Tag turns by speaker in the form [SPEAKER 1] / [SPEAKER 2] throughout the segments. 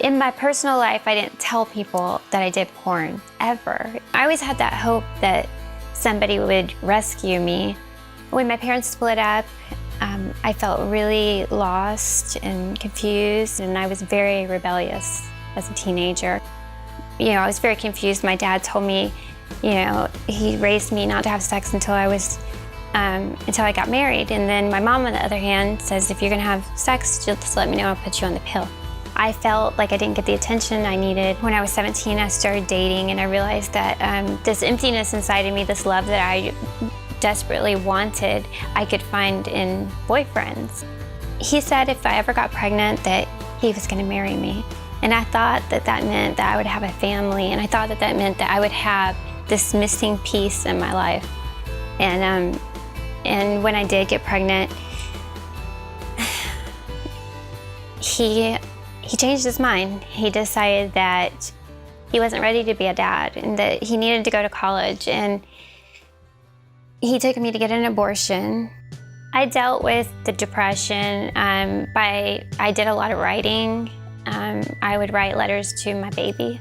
[SPEAKER 1] In my personal life, I didn't tell people that I did porn, ever. I always had that hope that somebody would rescue me. When my parents split up, I felt really lost and confused, and I was very rebellious as a teenager. I was very confused. My dad told me, he raised me not to have sex until I got married. And then my mom, on the other hand, says, if you're gonna have sex, just let me know, I'll put you on the pill. I felt like I didn't get the attention I needed. When I was 17, I started dating, and I realized that this emptiness inside of me, this love that I desperately wanted, I could find in boyfriends. He said if I ever got pregnant that he was gonna marry me. And I thought that meant that I would have a family, and I thought that meant that I would have this missing piece in my life. And when I did get pregnant, he changed his mind. He decided that he wasn't ready to be a dad and that he needed to go to college, and he took me to get an abortion. I dealt with the depression I did a lot of writing. I would write letters to my baby.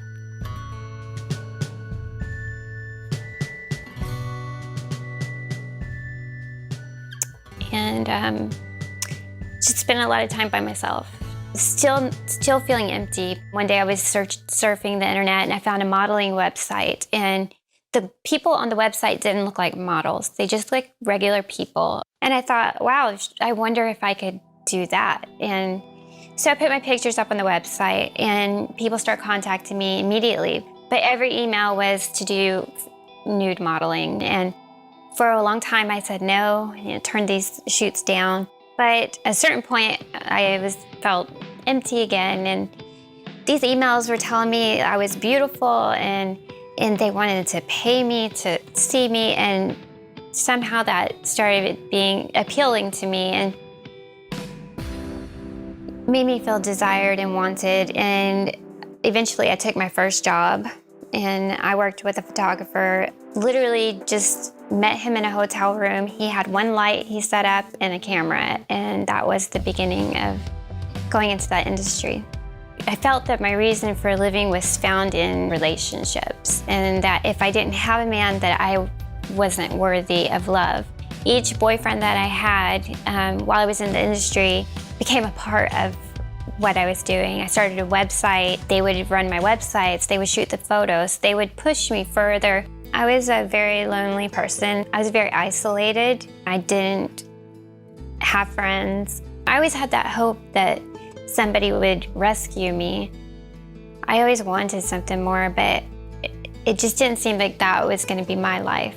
[SPEAKER 1] And just spent a lot of time by myself. Still feeling empty. One day I was surfing the internet, and I found a modeling website, and the people on the website didn't look like models. They just looked like regular people. And I thought, wow, I wonder if I could do that. And so I put my pictures up on the website, and people start contacting me immediately. But every email was to do nude modeling. And for a long time I said no, turned these shoots down. But at a certain point, I felt empty again, and these emails were telling me I was beautiful, and they wanted to pay me to see me, and somehow that started being appealing to me and made me feel desired and wanted. And eventually I took my first job, and I worked with a photographer. Literally just met him in a hotel room. He had one light he set up and a camera, and that was the beginning of going into that industry. I felt that my reason for living was found in relationships, and that if I didn't have a man, that I wasn't worthy of love. Each boyfriend that I had while I was in the industry became a part of what I was doing. I started a website. They would run my websites. They would shoot the photos. They would push me further. I was a very lonely person. I was very isolated. I didn't have friends. I always had that hope that somebody would rescue me. I always wanted something more, but it just didn't seem like that was going to be my life.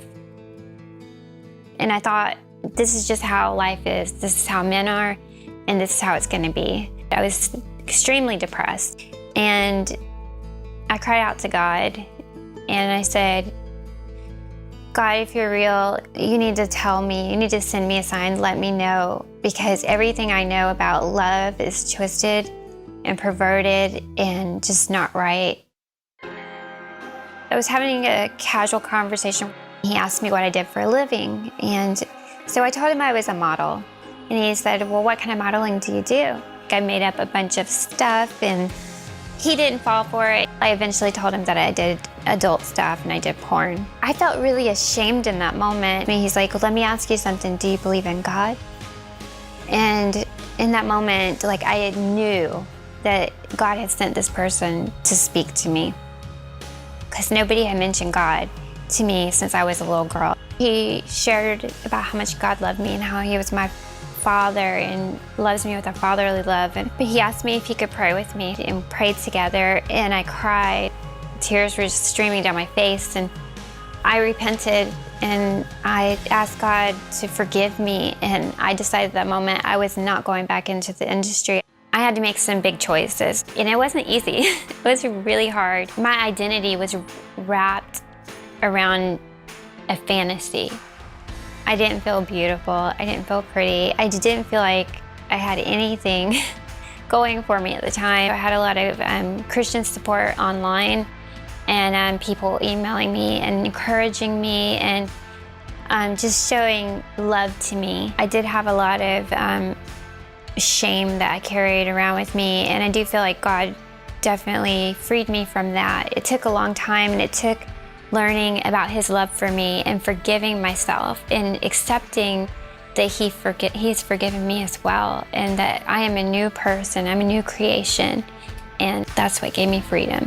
[SPEAKER 1] And I thought, this is just how life is. This is how men are, and this is how it's going to be. I was extremely depressed, and I cried out to God, and I said, God, if you're real, you need to tell me, you need to send me a sign, let me know, because everything I know about love is twisted and perverted and just not right. I was having a casual conversation. He asked me what I did for a living, and so I told him I was a model. And he said, well, what kind of modeling do you do? I made up a bunch of stuff, and he didn't fall for it. I eventually told him that I did adult stuff and I did porn. I felt really ashamed in that moment. He's like, well, let me ask you something. Do you believe in God? And in that moment, I knew that God had sent this person to speak to me, because nobody had mentioned God to me since I was a little girl. He shared about how much God loved me and how he was my Father and loves me with a fatherly love. But he asked me if he could pray with me, and prayed together, and I cried. Tears were just streaming down my face, and I repented, and I asked God to forgive me, and I decided at that moment I was not going back into the industry. I had to make some big choices, and it wasn't easy. It was really hard. My identity was wrapped around a fantasy. I didn't feel beautiful, I didn't feel pretty, I didn't feel like I had anything going for me at the time. I had a lot of Christian support online, and people emailing me and encouraging me, and just showing love to me. I did have a lot of shame that I carried around with me, and I do feel like God definitely freed me from that. It took a long time, and it took learning about his love for me and forgiving myself and accepting that he's forgiven me as well, and that I am a new person, I'm a new creation, and that's what gave me freedom.